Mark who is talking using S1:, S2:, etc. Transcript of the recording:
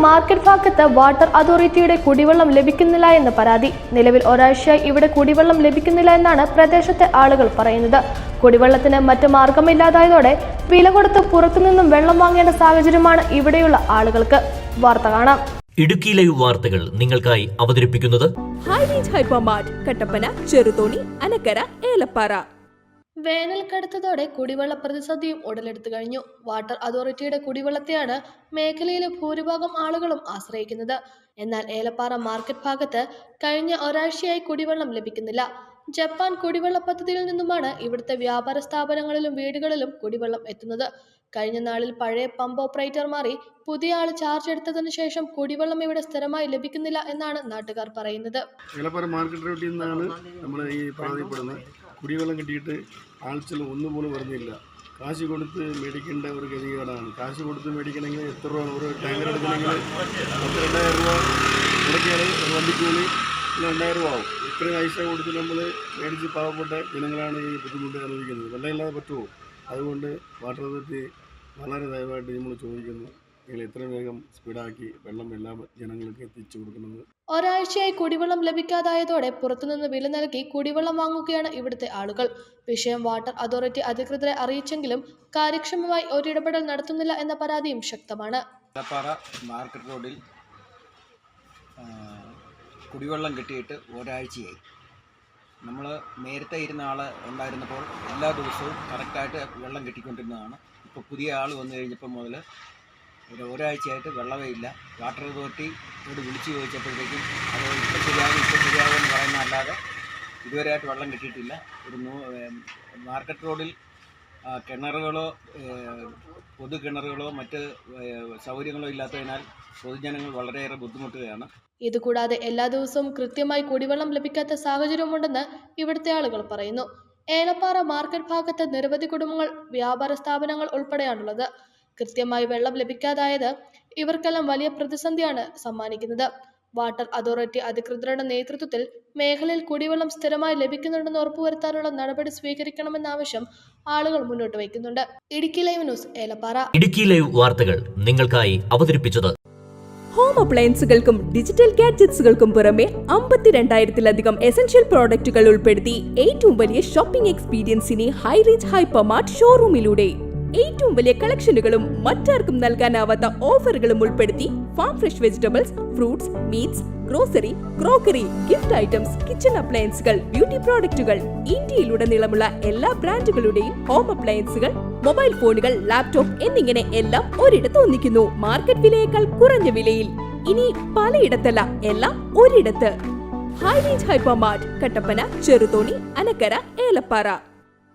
S1: Market ഭാഗത്ത് water അതോറിറ്റിയുടെ കുടിവെള്ളം ലഭിക്കുന്നില്ല എന്ന് പരാതി. നിലവിൽ ഒരാഴ്ചയായി ഇവിടെ കുടിവെള്ളം ലഭിക്കുന്നില്ല എന്നാണ് പ്രദേശത്തെ ആളുകൾ പറയുന്നത്. കുടിവെള്ളത്തിന് മറ്റു മാർഗമില്ലാതായതോടെ വില കൊടുത്ത് പുറത്തുനിന്നും വെള്ളം വാങ്ങേണ്ട സാഹചര്യമാണ് ഇവിടെയുള്ള ആളുകൾക്ക്. വാർത്ത കാണാം.
S2: ഇടുക്കി ലൈവ് വാർത്തകൾ നിങ്ങൾക്കായി അവതരിപ്പിക്കുന്നത്
S3: ഹൈറേഞ്ച് ഹൈപ്പർമാർട്ട്, കട്ടപ്പന, ചെറുതോണി, അനക്കര, ഏലപ്പാറ.
S1: വേനൽ കടുത്തതോടെ കുടിവെള്ള പ്രതിസന്ധിയും ഉടലെടുത്തു കഴിഞ്ഞു. വാട്ടർ അതോറിറ്റിയുടെ കുടിവെള്ളത്തെയാണ് മേഖലയിലെ ഭൂരിഭാഗം ആളുകളും ആശ്രയിക്കുന്നത്. എന്നാൽ ഏലപ്പാറ മാർക്കറ്റ് ഭാഗത്ത് കഴിഞ്ഞ ഒരാഴ്ചയായി കുടിവെള്ളം ലഭിക്കുന്നില്ല. ജപ്പാൻ കുടിവെള്ള പദ്ധതിയിൽ നിന്നുമാണ് ഇവിടുത്തെ വ്യാപാര സ്ഥാപനങ്ങളിലും വീടുകളിലും കുടിവെള്ളം എത്തുന്നത്. കഴിഞ്ഞ നാളിൽ പഴയ പമ്പ് ഓപ്പറേറ്റർ മാറി പുതിയ ആൾ ചാർജ് എടുത്തതിനു ശേഷം കുടിവെള്ളം ഇവിടെ സ്ഥിരമായി ലഭിക്കുന്നില്ല എന്നാണ് നാട്ടുകാർ പറയുന്നത്.
S4: ഏലപ്പാറ മാർക്കറ്റ് റോഡിൽ നിന്നാണ് നമ്മൾ ഈ പരാതിപ്പെടുന്നത്. കുടിവെള്ളം കിട്ടിയിട്ട് ആഴ്ചയിൽ ഒന്നുപോലും വരുന്നില്ല. കാശ് കൊടുത്ത് മേടിക്കേണ്ട ഒരു ഗതികേടാണ്. കാശ് കൊടുത്ത് മേടിക്കണമെങ്കിൽ എത്ര രൂപ, ഒരു ടാങ്കർ എടുക്കണമെങ്കിൽ 2000 രൂപ മുടക്കിയാൽ ഒരു വണ്ടിക്കൂലി 2000 രൂപ ആവും. ഇത്രയും പൈസ കൊടുത്ത് നമ്മൾ മേടിച്ച് പാവപ്പെട്ട ജനങ്ങളാണ് ഈ ബുദ്ധിമുട്ട് അനുഭവിക്കുന്നത്. വെള്ളമില്ലാതെ പറ്റുമോ? അതുകൊണ്ട് വാട്ടർ അതോറിറ്റി വളരെ ദയവായിട്ട് നമ്മൾ ചോദിക്കുന്നു, നിങ്ങൾ എത്രയും വേഗം സ്പീഡാക്കി വെള്ളം എല്ലാ ജനങ്ങൾക്ക് എത്തിച്ചു കൊടുക്കുന്നത്.
S1: ഒരാഴ്ചയായി കുടിവെള്ളം ലഭിക്കാതായതോടെ പുറത്തുനിന്ന് വില നൽകി കുടിവെള്ളം വാങ്ങുകയാണ് ഇവിടുത്തെ ആളുകൾ. വിഷയം വാട്ടർ അതോറിറ്റി അധികൃതരെ അറിയിച്ചെങ്കിലും കാര്യക്ഷമമായി ഒരിടപെടൽ നടത്തുന്നില്ല എന്ന പരാതിയും ശക്തമാണ്.
S5: ഏലപ്പാറ മാർക്കറ്റ് റോഡിൽ കുടിവെള്ളം കിട്ടിയിട്ട് ഒരാഴ്ചയായി. നമ്മൾ നേരത്തെ ഇരുന്ന ആൾ ഉണ്ടായിരുന്നപ്പോൾ എല്ലാ ദിവസവും കറക്റ്റായിട്ട് വെള്ളം കിട്ടിക്കൊണ്ടിരുന്നതാണ്. ഇപ്പോൾ പുതിയ ആൾ വന്നു കഴിഞ്ഞപ്പോൾ മുതൽ ഒരാഴ്ചയായിട്ട് വെള്ളമേ ഇല്ല. വാട്ടർ അതോറിറ്റിയോട് വിളിച്ചു ചോദിച്ചപ്പോഴത്തേക്കും അത് ഇപ്പോൾ ശരിയാകുമെന്ന് പറയുന്ന അല്ലാതെ ഇതുവരെയായിട്ട് വെള്ളം കിട്ടിയിട്ടില്ല. മാർക്കറ്റ് റോഡിൽ കിണറുകളോ പൊതു കിണറുകളോ മറ്റ് സൗകര്യങ്ങളോ ഇല്ലാത്തതിനാൽ പൊതുജനങ്ങൾ വളരെയേറെ ബുദ്ധിമുട്ടുകയാണ്.
S1: ഇതുകൂടാതെ എല്ലാ ദിവസവും കൃത്യമായി കുടിവെള്ളം ലഭിക്കാത്ത സാഹചര്യമുണ്ടെന്ന് ഇവിടുത്തെ ആളുകൾ പറയുന്നു. ഏലപ്പാറ മാർക്കറ്റ് ഭാഗത്ത് നിരവധി കുടുംബങ്ങൾ, വ്യാപാര സ്ഥാപനങ്ങൾ ഉൾപ്പെടെയാണുള്ളത്. കൃത്യമായി വെള്ളം ലഭിക്കാതായത് ഇവർക്കെല്ലാം വലിയ പ്രതിസന്ധിയാണ് സമ്മാനിക്കുന്നത്. വാട്ടർ അതോറിറ്റി അധികൃതരുടെ നേതൃത്വത്തിൽ മേഖലയിൽ കുടിവെള്ളം സ്ഥിരമായി ലഭിക്കുന്നുണ്ടെന്ന് ഉറപ്പുവരുത്താനുള്ള നടപടി സ്വീകരിക്കണമെന്ന ആവശ്യം ആളുകൾ മുന്നോട്ട് വയ്ക്കുന്നുണ്ട്. Idukki live news, Elappara.
S2: Idukki live വാർത്തകൾ നിങ്ങൾക്കായി അവതരിപ്പിച്ചത്
S3: ഹോം അപ്ലയൻസുകൾക്കും ഡിജിറ്റൽ ഗാഡ്ജറ്റ്സുകൾക്കും പുറമെ 52,000-ലധികം എസൻഷ്യൽ പ്രോഡക്റ്റുകൾ ഉൾപ്പെടുത്തി ഏറ്റവും വലിയ ഷോപ്പിംഗ് എക്സ്പീരിയൻസിനെ ഹൈറേഞ്ച് ഹൈപ്പർമാർട്ട് ഷോറൂമിലൂടെ ഏറ്റവും വലിയ കളക്ഷനുകളും മറ്റാർക്കും നൽകാനാവാത്ത ഓഫറുകളും ഉൾപ്പെടുത്തി farm fresh vegetables, fruits, meats, grocery, crockery, gift items, kitchen അപ്ലയൻസുകൾ, ബ്യൂട്ടി പ്രോഡക്റ്റുകൾ, ഇന്ത്യയിലുടനീളമുള്ള എല്ലാ ബ്രാൻഡുകളുടെയും ഹോം അപ്ലയൻസുകൾ, മൊബൈൽ ഫോണുകൾ, ലാപ്ടോപ്പ് എന്നിങ്ങനെ എല്ലാം ഒരിടത്ത് ഒന്നിക്കുന്നു. മാർക്കറ്റ് വിലയേക്കാൾ കുറഞ്ഞ വിലയിൽ. ഇനി പലയിടത്തല്ല, എല്ലാം ഒരിടത്ത്. High range hypermart, Kattappana, Cheruthoni, Anakkara, Elappara.